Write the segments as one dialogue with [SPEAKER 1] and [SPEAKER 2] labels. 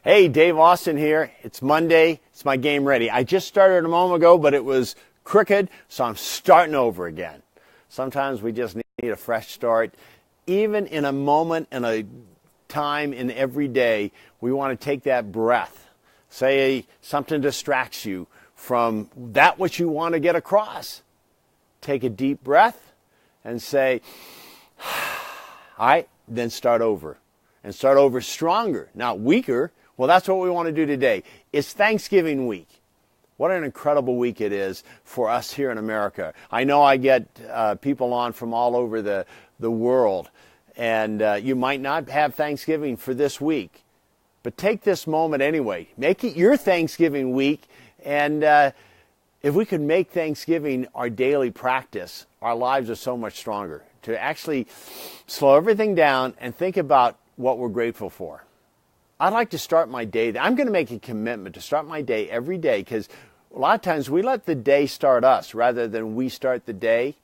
[SPEAKER 1] Hey, Dave Austin here. It's Monday. It's my game ready. I just started a moment ago, but it was crooked, so I'm starting over again. Sometimes we just need a fresh start. Even in a moment and a time in every day, we want to take that breath. Say something distracts you from that which you want to get across. Take a deep breath and say, all right, then start over. And start over stronger, not weaker. Well, that's what we want to do today. It's Thanksgiving week. What an incredible week it is for us here in America. I know I get people on from all over the world, and you might not have Thanksgiving for this week. But take this moment anyway. Make it your Thanksgiving week, and if we could make Thanksgiving our daily practice, our lives are so much stronger. To actually slow everything down and think about what we're grateful for. I'd like to start my day. I'm going to make a commitment to start my day every day, because a lot of times we let the day start us rather than we start the day.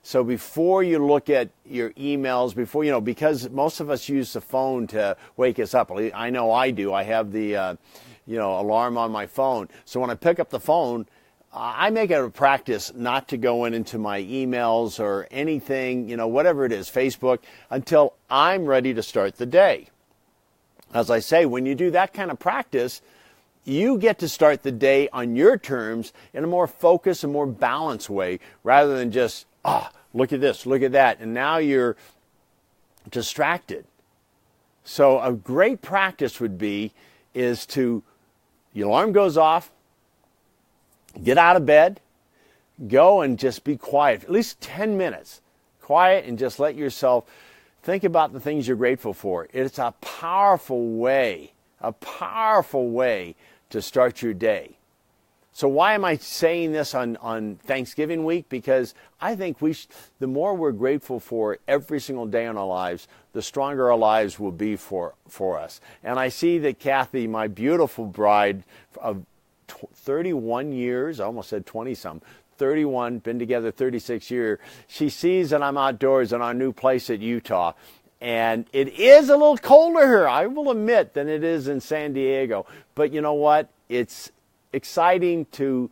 [SPEAKER 1] So before you look at your emails, because most of us use the phone to wake us up. I know I do. I have the alarm on my phone. So when I pick up the phone, I make it a practice not to go into my emails or anything, whatever it is, Facebook, until I'm ready to start the day. As I say, when you do that kind of practice, you get to start the day on your terms in a more focused and more balanced way, rather than just, look at this, look at that, and now you're distracted. So a great practice is to, your alarm goes off, get out of bed, go and just be quiet, at least 10 minutes, quiet, and just let yourself think about the things you're grateful for. It's a powerful way to start your day. So why am I saying this on Thanksgiving week? Because I think the more we're grateful for every single day in our lives, the stronger our lives will be for us. And I see that Kathy, my beautiful bride of 31 years, I almost said 20-some, 31, been together 36 years. She sees that I'm outdoors in our new place at Utah. And it is a little colder here, I will admit, than it is in San Diego. But you know what? It's exciting to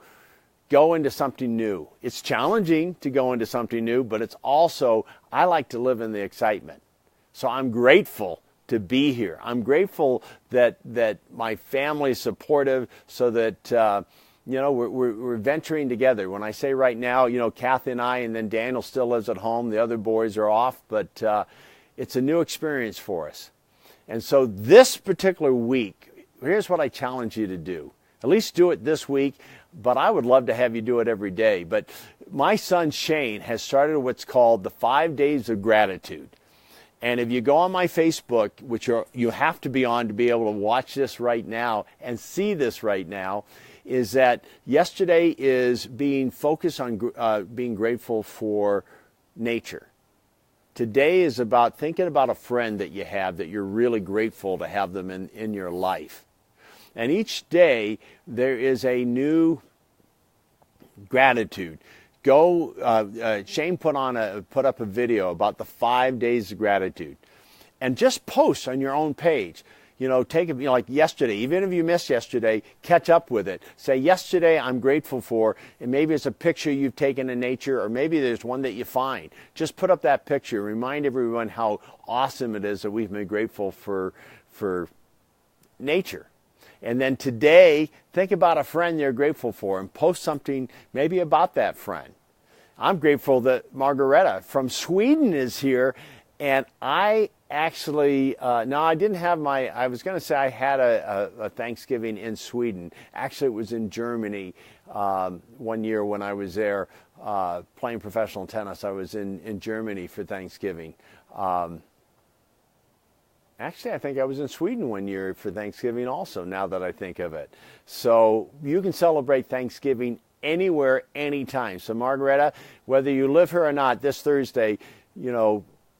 [SPEAKER 1] go into something new. It's challenging to go into something new, but it's also, I like to live in the excitement. So I'm grateful to be here. I'm grateful that my family is supportive, so that we're venturing together. When I say right now, Kathy and I, and then Daniel still lives at home. The other boys are off, but it's a new experience for us. And so this particular week, here's what I challenge you to do. At least do it this week, but I would love to have you do it every day. But my son Shane has started what's called the 5 days of gratitude. And if you go on my Facebook, which you have to be on to be able to watch this right now and see this right now, is that yesterday is being focused on being grateful for nature. Today is about thinking about a friend that you have that you're really grateful to have them in your life. And each day there is a new gratitude. Shane put up a video about the 5 days of gratitude, and just post on your own page. Take it, like yesterday, even if you missed yesterday, catch up with it. Say, yesterday I'm grateful for, and maybe it's a picture you've taken in nature, or maybe there's one that you find. Just put up that picture. Remind everyone how awesome it is that we've been grateful for nature. And then today, think about a friend you're grateful for and post something maybe about that friend. I'm grateful that Margareta from Sweden is here, and I actually, I didn't have I was going to say I had a Thanksgiving in Sweden. Actually, it was in Germany 1 year when I was there playing professional tennis. I was in Germany for Thanksgiving. Actually, I think I was in Sweden 1 year for Thanksgiving also, now that I think of it. So you can celebrate Thanksgiving anywhere, anytime. So Margareta, whether you live here or not, this Thursday,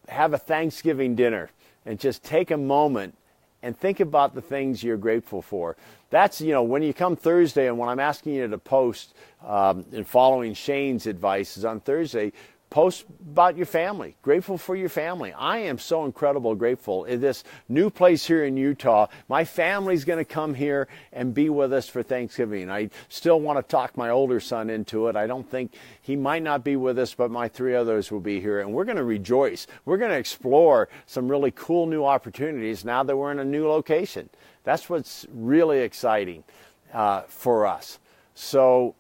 [SPEAKER 1] have a Thanksgiving dinner and just take a moment and think about the things you're grateful for. That's, when you come Thursday, and when I'm asking you to post and following Shane's advice is on Thursday, Post about your family. Grateful for your family. I am so incredibly grateful. In this new place here in Utah, my family's going to come here and be with us for Thanksgiving. I still want to talk my older son into it. I don't think he might not be with us, but my 3 others will be here. And we're going to rejoice. We're going to explore some really cool new opportunities now that we're in a new location. That's what's really exciting for us. So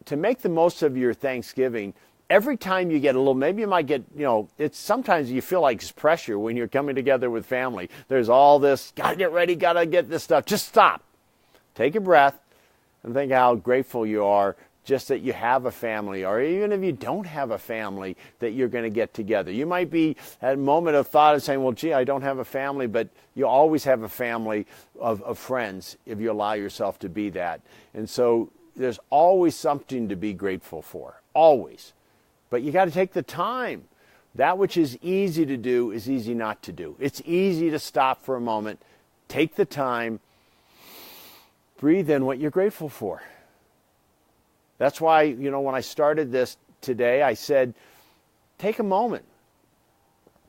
[SPEAKER 1] to make the most of your Thanksgiving, every time you get a little, maybe you might get, it's sometimes you feel like it's pressure when you're coming together with family. There's all this, got to get ready, got to get this stuff. Just stop. Take a breath and think how grateful you are just that you have a family, or even if you don't have a family, that you're going to get together. You might be at a moment of thought of saying, well, gee, I don't have a family, but you always have a family of friends if you allow yourself to be that. And so there's always something to be grateful for, always. But you got to take the time. That which is easy to do is easy not to do. It's easy to stop for a moment, take the time, breathe in what you're grateful for. That's why, when I started this today, I said, take a moment.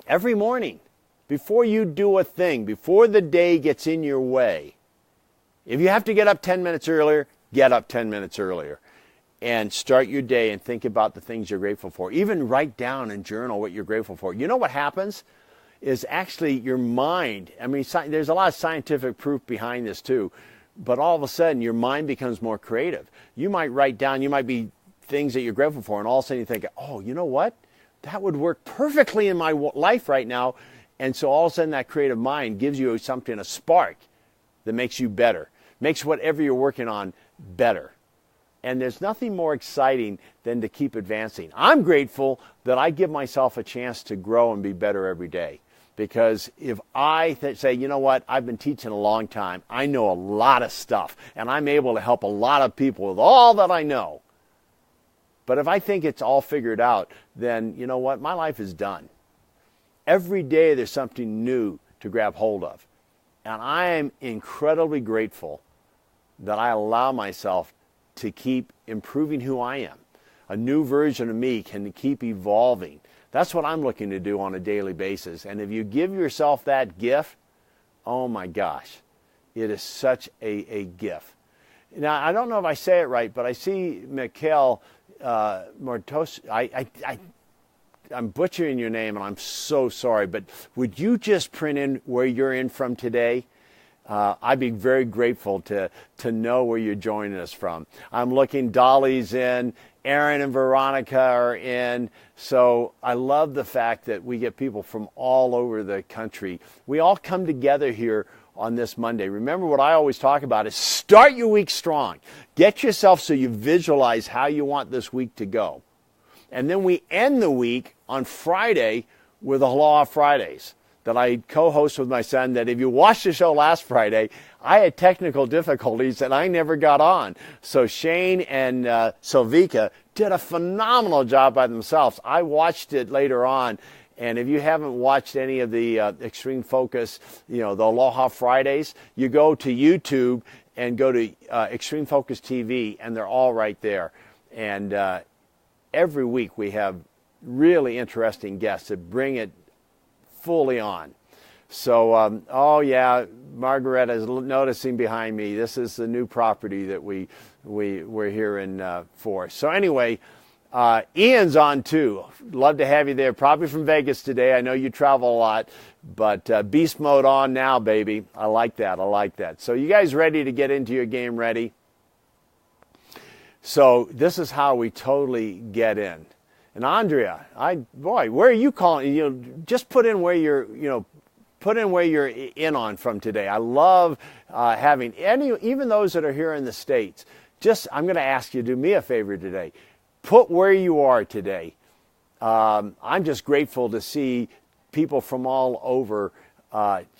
[SPEAKER 1] Every morning, before you do a thing, before the day gets in your way, if you have to get up 10 minutes earlier, get up 10 minutes earlier. And start your day and think about the things you're grateful for. Even write down and journal what you're grateful for. You know what happens is actually your mind, there's a lot of scientific proof behind this too, but all of a sudden your mind becomes more creative. You might write down, you might be things that you're grateful for, and all of a sudden you think, oh, you know what? That would work perfectly in my life right now. And so all of a sudden that creative mind gives you something, a spark that makes you better, makes whatever you're working on better. And there's nothing more exciting than to keep advancing. I'm grateful that I give myself a chance to grow and be better every day. Because if I say, you know what, I've been teaching a long time, I know a lot of stuff, and I'm able to help a lot of people with all that I know. But if I think it's all figured out, then you know what, my life is done. Every day there's something new to grab hold of. And I am incredibly grateful that I allow myself to keep improving who I am. A new version of me can keep evolving. That's what I'm looking to do on a daily basis. And if you give yourself that gift, oh my gosh, it is such a gift. Now, I don't know if I say it right, but I see Mikhail Mortos. I'm butchering your name, and I'm so sorry, but would you just print in where you're in from today? I'd be very grateful to know where you're joining us from. I'm looking, Dolly's in, Aaron and Veronica are in. So I love the fact that we get people from all over the country. We all come together here on this Monday. Remember what I always talk about is start your week strong. Get yourself so you visualize how you want this week to go. And then we end the week on Friday with Aloha Fridays that I co-host with my son, that if you watched the show last Friday, I had technical difficulties and I never got on. So Shane and Silvika did a phenomenal job by themselves. I watched it later on, and if you haven't watched any of the Extreme Focus, the Aloha Fridays, you go to YouTube and go to Extreme Focus TV, and they're all right there. And every week we have really interesting guests that bring it fully on. So, oh yeah, Margaret is noticing behind me. This is the new property that we're here in for. So anyway, Ian's on too. Love to have you there. Probably from Vegas today. I know you travel a lot, but beast mode on now, baby. I like that. I like that. So you guys ready to get into your game ready? So this is how we totally get in. And Andrea, where are you calling? Just put in where you're, put in where you're in on from today. I love having even those that are here in the States. I'm going to ask you to do me a favor today. Put where you are today. I'm just grateful to see people from all over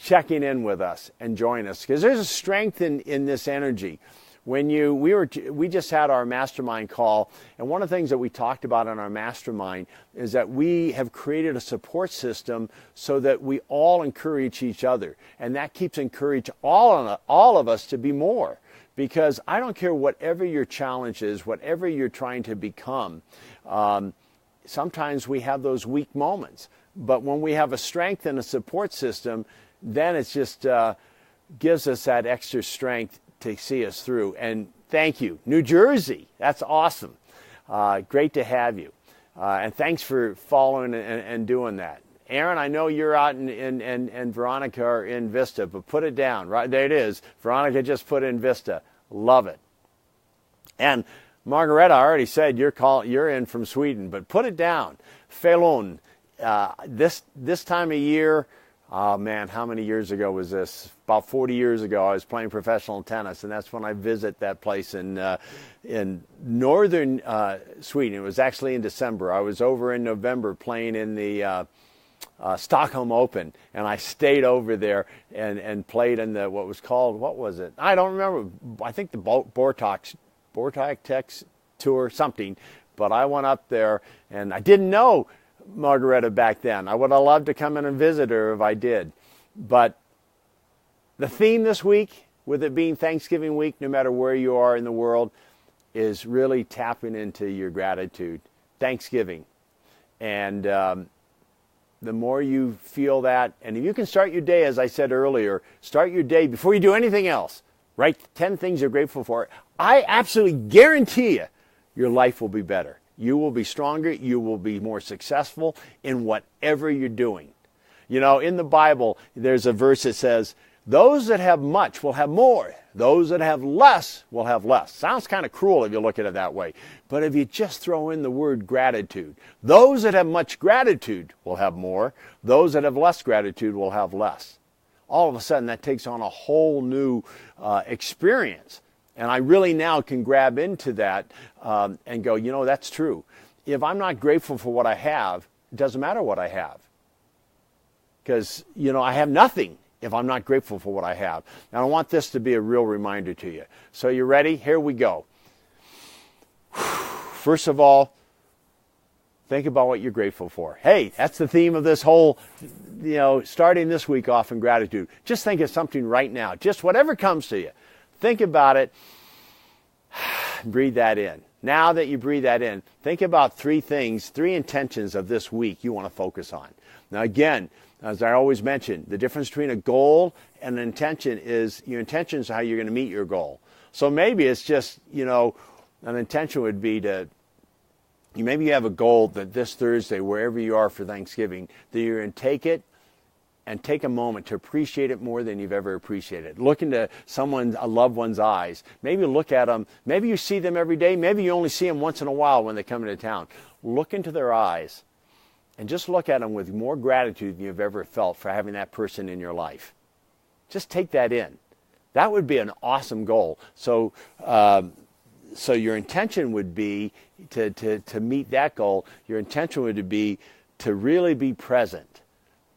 [SPEAKER 1] checking in with us and join us, because there's a strength in this energy. We just had our mastermind call, and one of the things that we talked about in our mastermind is that we have created a support system so that we all encourage each other, and that keeps encouraging all of us to be more. Because I don't care whatever your challenge is, whatever you're trying to become, sometimes we have those weak moments. But when we have a strength and a support system, then it's just gives us that extra strength to see us through. And thank you. New Jersey, that's awesome. Great to have you. And thanks for following and doing that. Aaron, I know you're out and Veronica are in Vista, but put it down. Right there it is. Veronica just put in Vista. Love it. And Margareta, I already said you're in from Sweden, but put it down. Felon. This time of year, oh man, how many years ago was this? About 40 years ago, I was playing professional tennis, and that's when I visit that place in northern Sweden. It was actually in December. I was over in November playing in the Stockholm Open, and I stayed over there and played in the what was it? I don't remember. I think the Bortax Tour, something. But I went up there, and I didn't know Margareta back then. I would have loved to come in and visit her if I did. But the theme this week, with it being Thanksgiving week, no matter where you are in the world, is really tapping into your gratitude. Thanksgiving. And the more you feel that, and if you can start your day, as I said earlier, start your day before you do anything else. Write 10 things you're grateful for. I absolutely guarantee you, your life will be better. You will be stronger. You will be more successful in whatever you're doing. You know, in the Bible, there's a verse that says, those that have much will have more. Those that have less will have less. Sounds kind of cruel if you look at it that way. But if you just throw in the word gratitude, those that have much gratitude will have more. Those that have less gratitude will have less. All of a sudden, that takes on a whole new experience. And I really now can grab into that and go, you know, that's true. If I'm not grateful for what I have, it doesn't matter what I have. Because, you know, I have nothing if I'm not grateful for what I have. And I want this to be a real reminder to you. So you ready? Here we go. First of all, think about what you're grateful for. Hey, that's the theme of this whole, you know, starting this week off in gratitude. Just think of something right now. Just whatever comes to you. Think about it. Breathe that in. Now that you breathe that in, think about 3 things, 3 intentions of this week you want to focus on. Now again, as I always mention, the difference between a goal and an intention is your intention is how you're going to meet your goal. So maybe it's just, you know, an intention would be maybe you have a goal that this Thursday, wherever you are for Thanksgiving, that you're going to take it and take a moment to appreciate it more than you've ever appreciated. Look into a loved one's eyes. Maybe look at them. Maybe you see them every day. Maybe you only see them once in a while when they come into town. Look into their eyes and just look at them with more gratitude than you've ever felt for having that person in your life. Just take that in. That would be an awesome goal. So your intention would be to meet that goal. Your intention would be to really be present.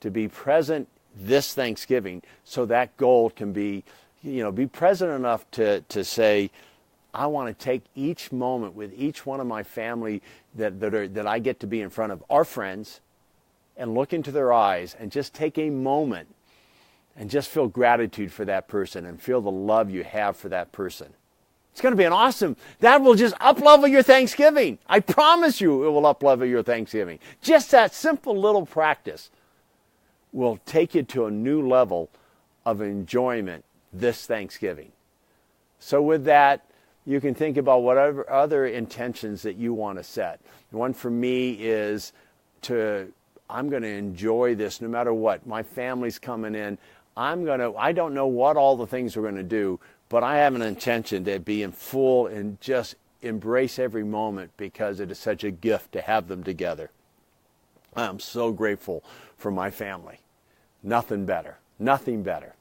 [SPEAKER 1] To be present this Thanksgiving so that goal can be, you know, be present enough to say, I want to take each moment with each one of my family that I get to be in front of, our friends, and look into their eyes and just take a moment and just feel gratitude for that person and feel the love you have for that person. It's going to be an awesome, that will just up-level your Thanksgiving. I promise you it will up-level your Thanksgiving. Just that simple little practice will take you to a new level of enjoyment this Thanksgiving. So with that, you can think about whatever other intentions that you want to set. One for me is I'm going to enjoy this no matter what. My family's coming in. I don't know what all the things we're going to do, but I have an intention to be in full and just embrace every moment because it is such a gift to have them together. I am so grateful for my family. Nothing better. Nothing better.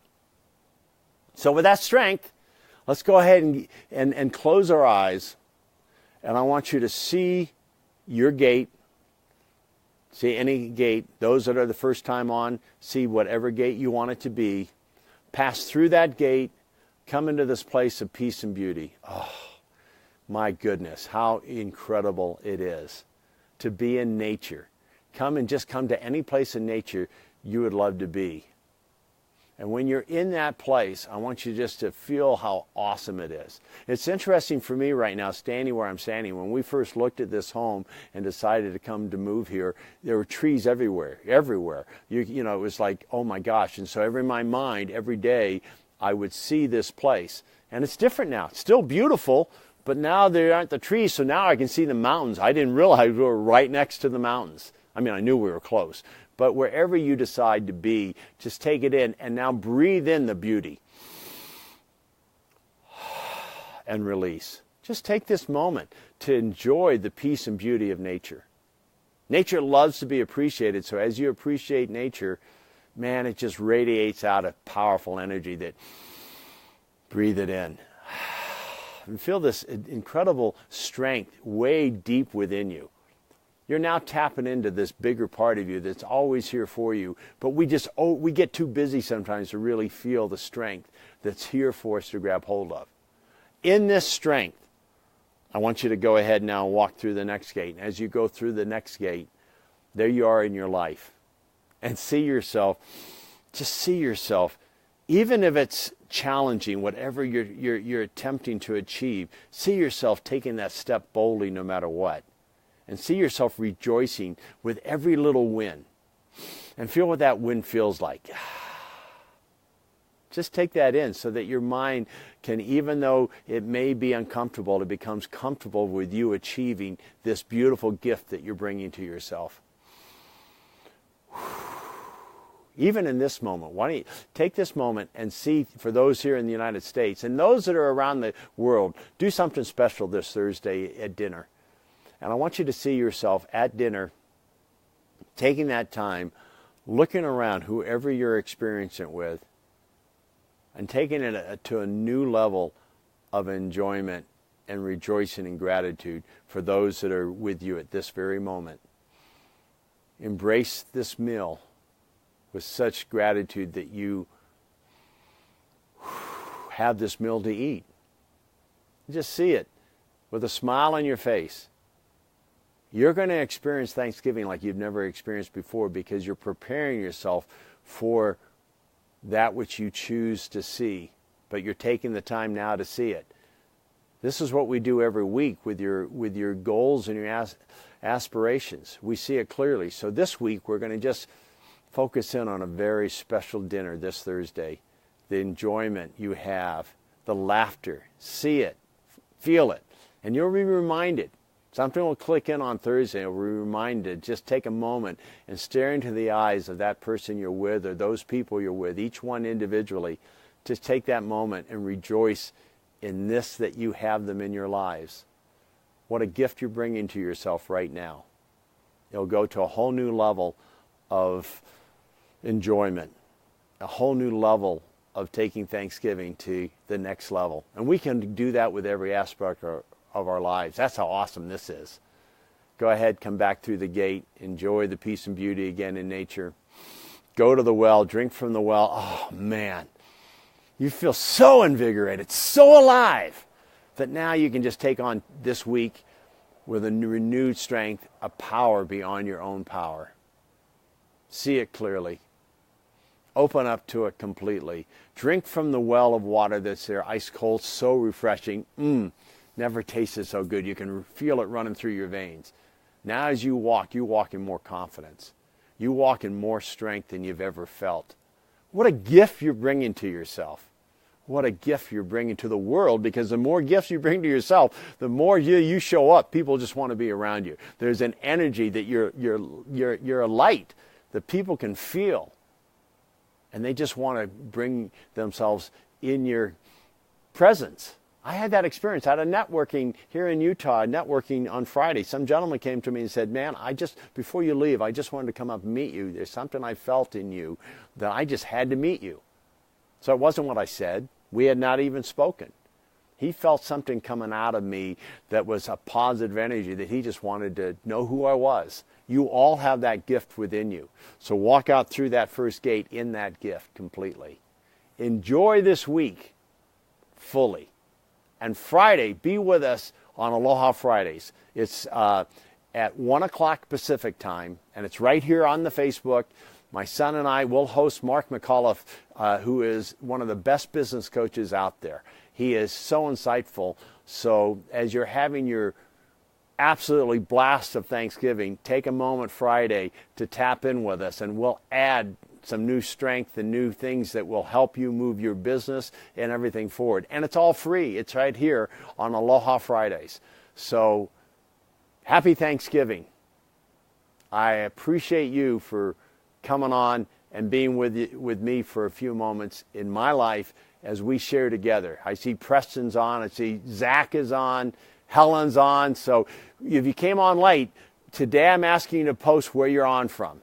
[SPEAKER 1] So with that strength, let's go ahead and close our eyes. And I want you to see your gate. See any gate. Those that are the first time on, see whatever gate you want it to be. Pass through that gate. Come into this place of peace and beauty. Oh, my goodness, how incredible it is to be in nature. Come to any place in nature you would love to be. And when you're in that place, I want you just to feel how awesome it is. It's interesting for me right now, standing where I'm standing. When we first looked at this home and decided to come to move here, there were trees everywhere. You know, it was like, oh my gosh. And so in my mind, every day, I would see this place. And it's different now. It's still beautiful, but now there aren't the trees, so now I can see the mountains. I didn't realize we were right next to the mountains. I mean, I knew we were close. But wherever you decide to be, just take it in and now breathe in the beauty and release. Just take this moment to enjoy the peace and beauty of nature. Nature loves to be appreciated, so as you appreciate nature, man, it just radiates out a powerful energy that breathe it in. And feel this incredible strength way deep within you. You're now tapping into this bigger part of you that's always here for you. But we get too busy sometimes to really feel the strength that's here for us to grab hold of. In this strength, I want you to go ahead now and walk through the next gate. And as you go through the next gate, there you are in your life. And see yourself, even if it's challenging, whatever you're attempting to achieve, see yourself taking that step boldly no matter what. And see yourself rejoicing with every little win. And feel what that win feels like. Just take that in so that your mind can, even though it may be uncomfortable, it becomes comfortable with you achieving this beautiful gift that you're bringing to yourself. Even in this moment, why don't you take this moment and see, for those here in the United States and those that are around the world, do something special this Thursday at dinner. And I want you to see yourself at dinner, taking that time, looking around whoever you're experiencing it with, and taking it to a new level of enjoyment and rejoicing and gratitude for those that are with you at this very moment. Embrace this meal with such gratitude that you have this meal to eat. Just see it with a smile on your face. You're going to experience Thanksgiving like you've never experienced before because you're preparing yourself for that which you choose to see, but you're taking the time now to see it. This is what we do every week with your goals and your aspirations. We see it clearly. So this week we're going to just focus in on a very special dinner this Thursday. The enjoyment you have, the laughter, see it, feel it, and you'll be reminded. Something will click in on Thursday and we'll be reminded. Just take a moment and stare into the eyes of that person you're with or those people you're with, each one individually. Just take that moment and rejoice in this, that you have them in your lives. What a gift you're bringing to yourself right now. It'll go to a whole new level of enjoyment, a whole new level of taking Thanksgiving to the next level. And we can do that with every aspect of our lives. That's how awesome this is. Go ahead, come back through the gate, enjoy the peace and beauty again in nature. Go to the well, drink from the well. Oh man, you feel so invigorated, so alive, that now you can just take on this week with a renewed strength, a power beyond your own power. See it clearly. Open up to it completely. Drink from the well of water that's there, ice cold, so refreshing. Never tasted so good. You can feel it running through your veins. Now as you walk in more confidence. You walk in more strength than you've ever felt. What a gift you're bringing to yourself. What a gift you're bringing to the world, because the more gifts you bring to yourself, the more you show up. People just want to be around you. There's an energy that you're a light that people can feel. And they just want to bring themselves in your presence. I had that experience. I had a networking here in Utah, networking on Friday. Some gentleman came to me and said, man, before you leave, I just wanted to come up and meet you. There's something I felt in you that I just had to meet you. So it wasn't what I said. We had not even spoken. He felt something coming out of me that was a positive energy, that he just wanted to know who I was. You all have that gift within you. So walk out through that first gate in that gift completely. Enjoy this week fully. And Friday, be with us on Aloha Fridays. It's at 1 o'clock Pacific time, and it's right here on the Facebook. My son and I will host Mark McAuliffe, who is one of the best business coaches out there. He is so insightful. So as you're having your absolutely blast of Thanksgiving, take a moment Friday to tap in with us, and we'll add some new strength and new things that will help you move your business and everything forward. And it's all free. It's right here on Aloha Fridays. So happy Thanksgiving. I appreciate you for coming on and being with me for a few moments in my life as we share together. I see Preston's on. I see Zach is on. Helen's on. So if you came on late, today I'm asking you to post where you're on from.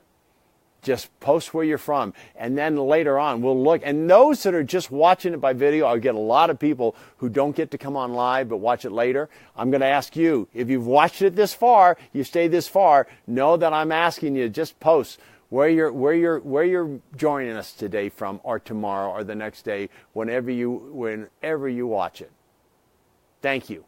[SPEAKER 1] Just post where you're from. And then later on, we'll look. And those that are just watching it by video, I'll get a lot of people who don't get to come on live but watch it later. I'm going to ask you, if you've watched it this far, you stayed this far, know that I'm asking you to just post where you're joining us today from, or tomorrow, or the next day, whenever you watch it. Thank you.